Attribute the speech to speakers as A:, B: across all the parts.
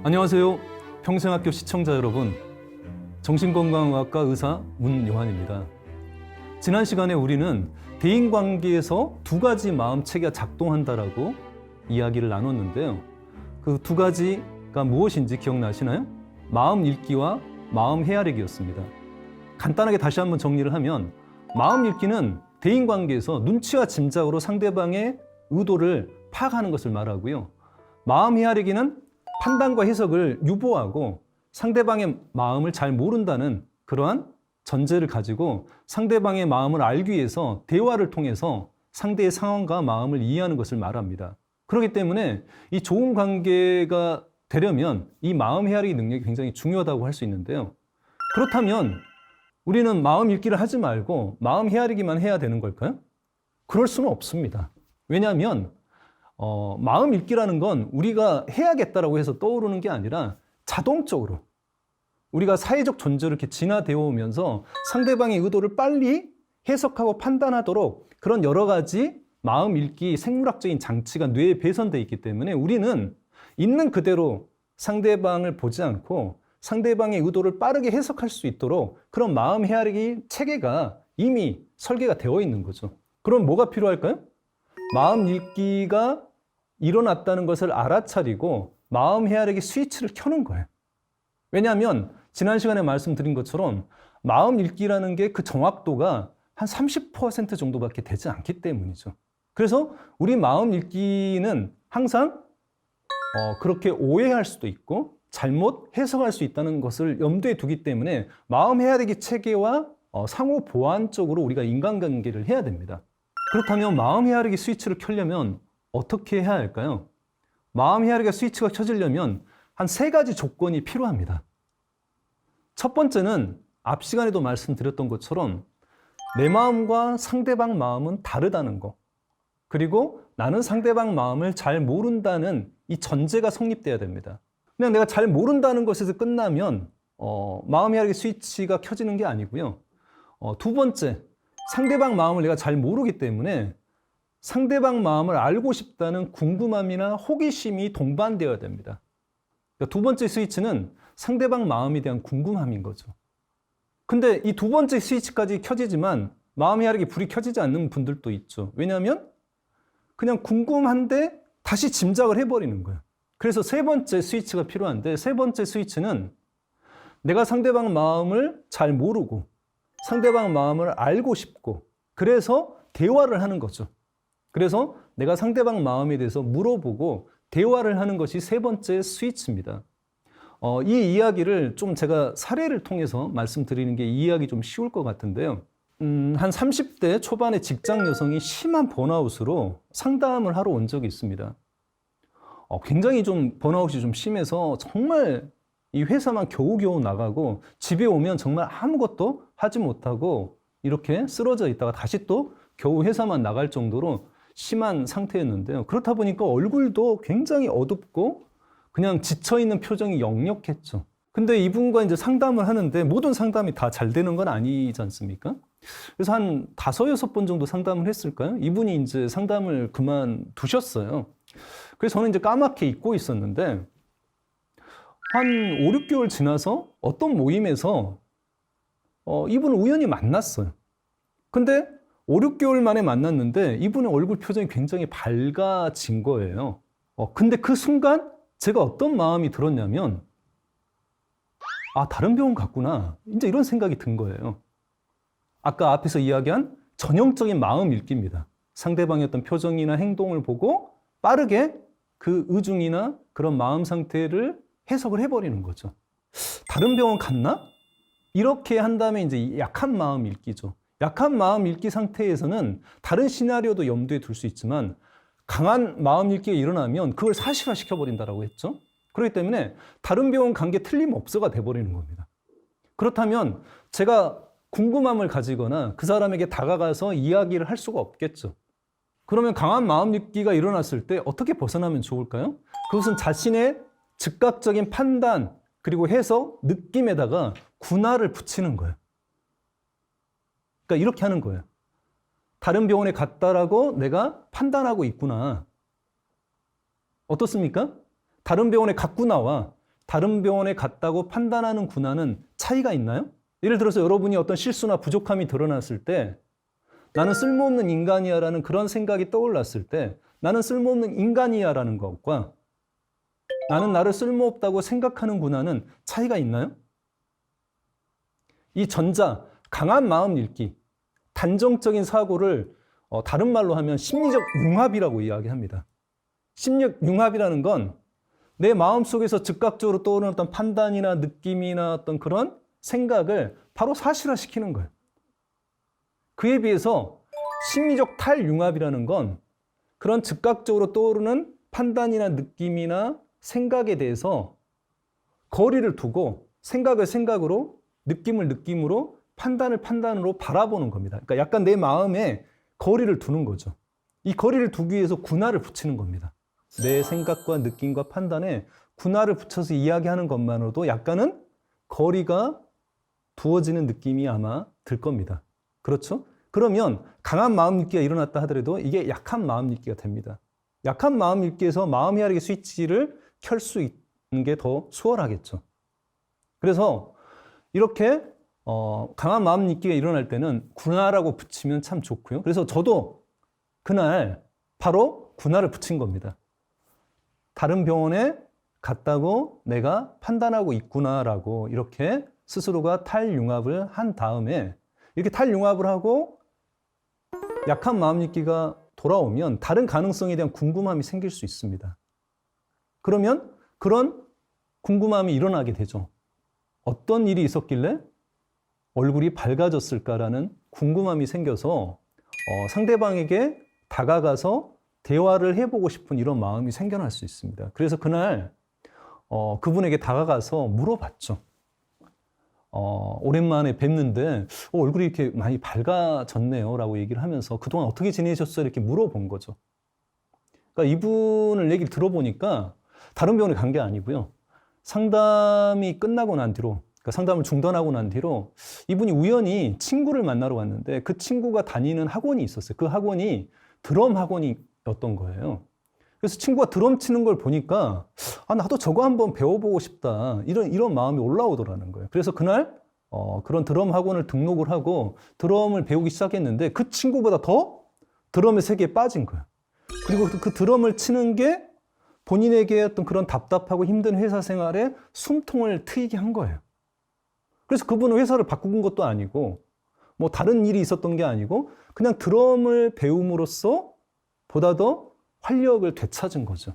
A: 안녕하세요. 평생학교 시청자 여러분. 정신건강의학과 의사 문요한입니다. 지난 시간에 우리는 대인관계에서 두 가지 마음체계가 작동한다라고 이야기를 나눴는데요. 그 두 가지가 무엇인지 기억나시나요? 마음 읽기와 마음 헤아리기였습니다. 간단하게 다시 한번 정리를 하면 마음 읽기는 대인관계에서 눈치와 짐작으로 상대방의 의도를 파악하는 것을 말하고요. 마음 헤아리기는 판단과 해석을 유보하고 상대방의 마음을 잘 모른다는 그러한 전제를 가지고 상대방의 마음을 알기 위해서 대화를 통해서 상대의 상황과 마음을 이해하는 것을 말합니다. 그렇기 때문에 이 좋은 관계가 되려면 이 마음 헤아리기 능력이 굉장히 중요하다고 할 수 있는데요. 그렇다면 우리는 마음 읽기를 하지 말고 마음 헤아리기만 해야 되는 걸까요? 그럴 수는 없습니다. 왜냐하면 마음 읽기라는 건 우리가 해야겠다라고 해서 떠오르는 게 아니라 자동적으로 우리가 사회적 존재로 이렇게 진화되어 오면서 상대방의 의도를 빨리 해석하고 판단하도록 그런 여러 가지 마음 읽기 생물학적인 장치가 뇌에 배선되어 있기 때문에 우리는 있는 그대로 상대방을 보지 않고 상대방의 의도를 빠르게 해석할 수 있도록 그런 마음 헤아리기 체계가 이미 설계가 되어 있는 거죠. 그럼 뭐가 필요할까요? 마음 읽기가 일어났다는 것을 알아차리고 마음 헤아리기 스위치를 켜는 거예요. 왜냐하면 지난 시간에 말씀드린 것처럼 마음 읽기라는 게 그 정확도가 한 30% 정도밖에 되지 않기 때문이죠. 그래서 우리 마음 읽기는 항상 그렇게 오해할 수도 있고 잘못 해석할 수 있다는 것을 염두에 두기 때문에 마음 헤아리기 체계와 상호 보완적으로 우리가 인간관계를 해야 됩니다. 그렇다면 마음 헤아리기 스위치를 켜려면 어떻게 해야 할까요? 마음 헤아리기 스위치가 켜지려면 한 3가지 조건이 필요합니다. 첫 번째는 앞 시간에도 말씀드렸던 것처럼 내 마음과 상대방 마음은 다르다는 거. 그리고 나는 상대방 마음을 잘 모른다는 이 전제가 성립돼야 됩니다. 그냥 내가 잘 모른다는 것에서 끝나면 마음 헤아리기 스위치가 켜지는 게 아니고요. 두 번째, 상대방 마음을 내가 잘 모르기 때문에 상대방 마음을 알고 싶다는 궁금함이나 호기심이 동반되어야 됩니다. 그러니까 두 번째 스위치는 상대방 마음에 대한 궁금함인 거죠. 근데 이 두 번째 스위치까지 켜지지만 마음 헤아리기 불이 켜지지 않는 분들도 있죠. 왜냐하면 그냥 궁금한데 다시 짐작을 해버리는 거예요. 그래서 세 번째 스위치가 필요한데 세 번째 스위치는 내가 상대방 마음을 잘 모르고 상대방 마음을 알고 싶고 그래서 대화를 하는 거죠. 그래서 내가 상대방 마음에 대해서 물어보고 대화를 하는 것이 세 번째 스위치입니다. 이 이야기를 좀 제가 사례를 통해서 말씀드리는 게 이해하기 좀 쉬울 것 같은데요. 한 30대 초반의 직장 여성이 심한 번아웃으로 상담을 하러 온 적이 있습니다. 굉장히 좀 번아웃이 좀 심해서 정말 이 회사만 겨우겨우 나가고 집에 오면 정말 아무것도 하지 못하고 이렇게 쓰러져 있다가 다시 또 겨우 회사만 나갈 정도로 심한 상태였는데요. 그렇다 보니까 얼굴도 굉장히 어둡고 그냥 지쳐있는 표정이 역력했죠. 근데 이분과 이제 상담을 하는데 모든 상담이 다 잘 되는 건 아니지 않습니까? 그래서 한 5, 6번 정도 상담을 했을까요? 이분이 이제 상담을 그만두셨어요. 그래서 저는 이제 까맣게 잊고 있었는데 한 5, 6개월 지나서 어떤 모임에서 이분을 우연히 만났어요. 근데 5, 6개월 만에 만났는데 이분의 얼굴 표정이 굉장히 밝아진 거예요. 근데 그 순간 제가 어떤 마음이 들었냐면 다른 병원 갔구나. 이제 이런 생각이 든 거예요. 아까 앞에서 이야기한 전형적인 마음 읽기입니다. 상대방의 어떤 표정이나 행동을 보고 빠르게 그 의중이나 그런 마음 상태를 해석을 해버리는 거죠. 다른 병원 갔나? 이렇게 한 다음에 이제 약한 마음 읽기죠. 약한 마음 읽기 상태에서는 다른 시나리오도 염두에 둘 수 있지만 강한 마음 읽기가 일어나면 그걸 사실화 시켜버린다고 했죠. 그렇기 때문에 다른 병원 간 게 틀림없어가 돼버리는 겁니다. 그렇다면 제가 궁금함을 가지거나 그 사람에게 다가가서 이야기를 할 수가 없겠죠. 그러면 강한 마음 읽기가 일어났을 때 어떻게 벗어나면 좋을까요? 그것은 자신의 즉각적인 판단 그리고 해석, 느낌에다가 군화를 붙이는 거예요. 그러니까 이렇게 하는 거예요. 다른 병원에 갔다라고 내가 판단하고 있구나. 어떻습니까? 다른 병원에 갔구나와 다른 병원에 갔다고 판단하는 군화는 차이가 있나요? 예를 들어서 여러분이 어떤 실수나 부족함이 드러났을 때 나는 쓸모없는 인간이야라는 그런 생각이 떠올랐을 때 나는 쓸모없는 인간이야라는 것과 나는 나를 쓸모없다고 생각하는 군화는 차이가 있나요? 이 전자, 강한 마음 읽기, 단정적인 사고를 다른 말로 하면 심리적 융합이라고 이야기합니다. 심리적 융합이라는 건 내 마음속에서 즉각적으로 떠오르는 어떤 판단이나 느낌이나 어떤 그런 생각을 바로 사실화시키는 거예요. 그에 비해서 심리적 탈융합이라는 건 그런 즉각적으로 떠오르는 판단이나 느낌이나 생각에 대해서 거리를 두고 생각을 생각으로, 느낌을 느낌으로, 판단을 판단으로 바라보는 겁니다. 그러니까 약간 내 마음에 거리를 두는 거죠. 이 거리를 두기 위해서 군화를 붙이는 겁니다. 내 생각과 느낌과 판단에 군화를 붙여서 이야기하는 것만으로도 약간은 거리가 두어지는 느낌이 아마 들 겁니다. 그렇죠? 그러면 강한 마음 읽기가 일어났다 하더라도 이게 약한 마음 읽기가 됩니다. 약한 마음 읽기에서 마음 헤아리기 스위치를 켤 수 있는 게 더 수월하겠죠. 그래서 이렇게 강한 마음 읽기가 일어날 때는 군화라고 붙이면 참 좋고요. 그래서 저도 그날 바로 군화를 붙인 겁니다. 다른 병원에 갔다고 내가 판단하고 있구나라고 이렇게 스스로가 탈융합을 한 다음에 이렇게 탈융합을 하고 약한 마음 읽기가 돌아오면 다른 가능성에 대한 궁금함이 생길 수 있습니다. 그러면 그런 궁금함이 일어나게 되죠. 어떤 일이 있었길래 얼굴이 밝아졌을까라는 궁금함이 생겨서 상대방에게 다가가서 대화를 해보고 싶은 이런 마음이 생겨날 수 있습니다. 그래서 그날 그분에게 다가가서 물어봤죠. 오랜만에 뵙는데 얼굴이 이렇게 많이 밝아졌네요 라고 얘기를 하면서 그동안 어떻게 지내셨어요? 이렇게 물어본 거죠. 그러니까 이분을 얘기를 들어보니까 다른 병원에 간 게 아니고요. 상담이 끝나고 난 뒤로, 그러니까 상담을 중단하고 난 뒤로 이분이 우연히 친구를 만나러 왔는데 그 친구가 다니는 학원이 있었어요. 그 학원이 드럼 학원이었던 거예요. 그래서 친구가 드럼 치는 걸 보니까 나도 저거 한번 배워보고 싶다. 이런 마음이 올라오더라는 거예요. 그래서 그날 그런 드럼 학원을 등록을 하고 드럼을 배우기 시작했는데 그 친구보다 더 드럼의 세계에 빠진 거예요. 그리고 그 드럼을 치는 게 본인에게 어떤 그런 답답하고 힘든 회사 생활에 숨통을 트이게 한 거예요. 그래서 그분은 회사를 바꾼 것도 아니고 뭐 다른 일이 있었던 게 아니고 그냥 드럼을 배움으로써 보다 더 활력을 되찾은 거죠.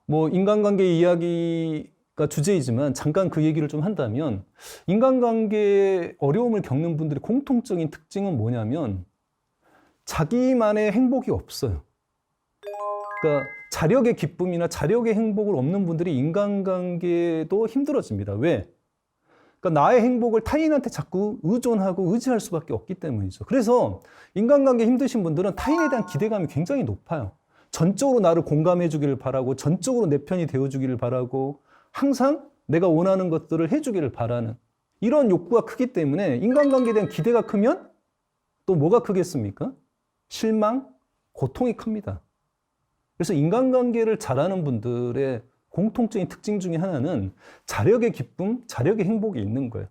A: 뭐 인간관계 이야기가 주제이지만 잠깐 그 얘기를 좀 한다면 인간관계에 어려움을 겪는 분들의 공통적인 특징은 뭐냐면 자기만의 행복이 없어요. 그러니까 자력의 기쁨이나 자력의 행복을 없는 분들이 인간관계도 힘들어집니다. 왜? 그러니까 나의 행복을 타인한테 자꾸 의존하고 의지할 수밖에 없기 때문이죠. 그래서 인간관계 힘드신 분들은 타인에 대한 기대감이 굉장히 높아요. 전적으로 나를 공감해 주기를 바라고 전적으로 내 편이 되어 주기를 바라고 항상 내가 원하는 것들을 해 주기를 바라는 이런 욕구가 크기 때문에 인간관계에 대한 기대가 크면 또 뭐가 크겠습니까? 실망, 고통이 큽니다. 그래서 인간관계를 잘하는 분들의 공통적인 특징 중에 하나는 자력의 기쁨, 자력의 행복이 있는 거예요.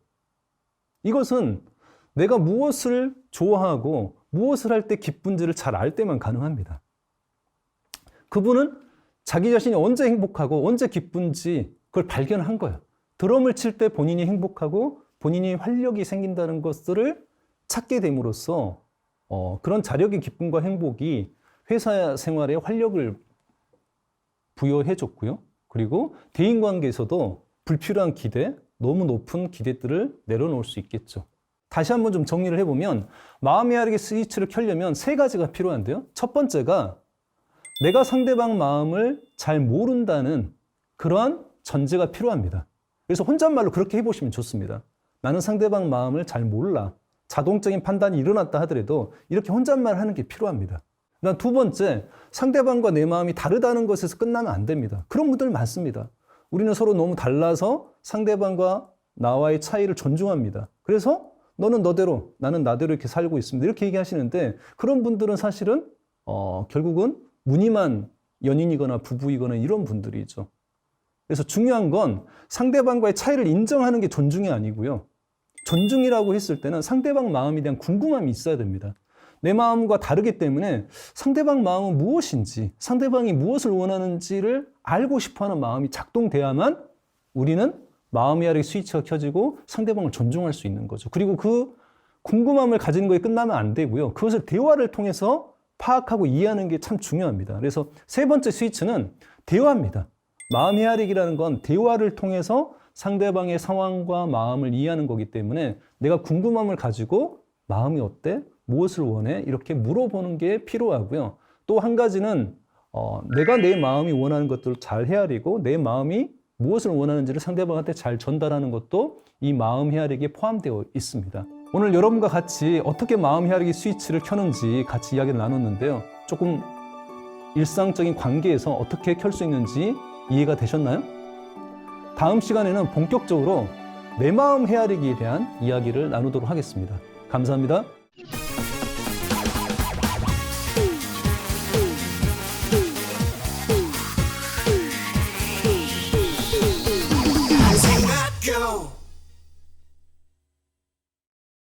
A: 이것은 내가 무엇을 좋아하고 무엇을 할 때 기쁜지를 잘 알 때만 가능합니다. 그분은 자기 자신이 언제 행복하고 언제 기쁜지 그걸 발견한 거예요. 드럼을 칠 때 본인이 행복하고 본인이 활력이 생긴다는 것들을 찾게 됨으로써 그런 자력의 기쁨과 행복이 회사 생활에 활력을 부여해 줬고요. 그리고 대인관계에서도 불필요한 기대, 너무 높은 기대들을 내려놓을 수 있겠죠. 다시 한번 좀 정리를 해보면 마음의 헤아리기 스위치를 켜려면 세 가지가 필요한데요. 첫 번째가 내가 상대방 마음을 잘 모른다는 그러한 전제가 필요합니다. 그래서 혼잣말로 그렇게 해보시면 좋습니다. 나는 상대방 마음을 잘 몰라. 자동적인 판단이 일어났다 하더라도 이렇게 혼잣말 하는 게 필요합니다. 그다음 두 번째, 상대방과 내 마음이 다르다는 것에서 끝나면 안 됩니다. 그런 분들 많습니다. 우리는 서로 너무 달라서 상대방과 나와의 차이를 존중합니다. 그래서 너는 너대로, 나는 나대로 이렇게 살고 있습니다. 이렇게 얘기하시는데 그런 분들은 사실은 결국은 무늬만 연인이거나 부부이거나 이런 분들이죠. 그래서 중요한 건 상대방과의 차이를 인정하는 게 존중이 아니고요. 존중이라고 했을 때는 상대방 마음에 대한 궁금함이 있어야 됩니다. 내 마음과 다르기 때문에 상대방 마음은 무엇인지, 상대방이 무엇을 원하는지를 알고 싶어하는 마음이 작동돼야만 우리는 마음의 헤아리기 스위치가 켜지고 상대방을 존중할 수 있는 거죠. 그리고 그 궁금함을 가지는 거에 끝나면 안 되고요. 그것을 대화를 통해서 파악하고 이해하는 게 참 중요합니다. 그래서 세 번째 스위치는 대화입니다. 마음 헤아리기라는 건 대화를 통해서 상대방의 상황과 마음을 이해하는 거기 때문에 내가 궁금함을 가지고 마음이 어때? 무엇을 원해? 이렇게 물어보는 게 필요하고요. 또 한 가지는 내가 내 마음이 원하는 것들을 잘 헤아리고 내 마음이 무엇을 원하는지를 상대방한테 잘 전달하는 것도 이 마음 헤아리기에 포함되어 있습니다. 오늘 여러분과 같이 어떻게 마음 헤아리기 스위치를 켜는지 같이 이야기를 나눴는데요. 조금 일상적인 관계에서 어떻게 켤 수 있는지 이해가 되셨나요? 다음 시간에는 본격적으로 내 마음 헤아리기에 대한 이야기를 나누도록 하겠습니다. 감사합니다.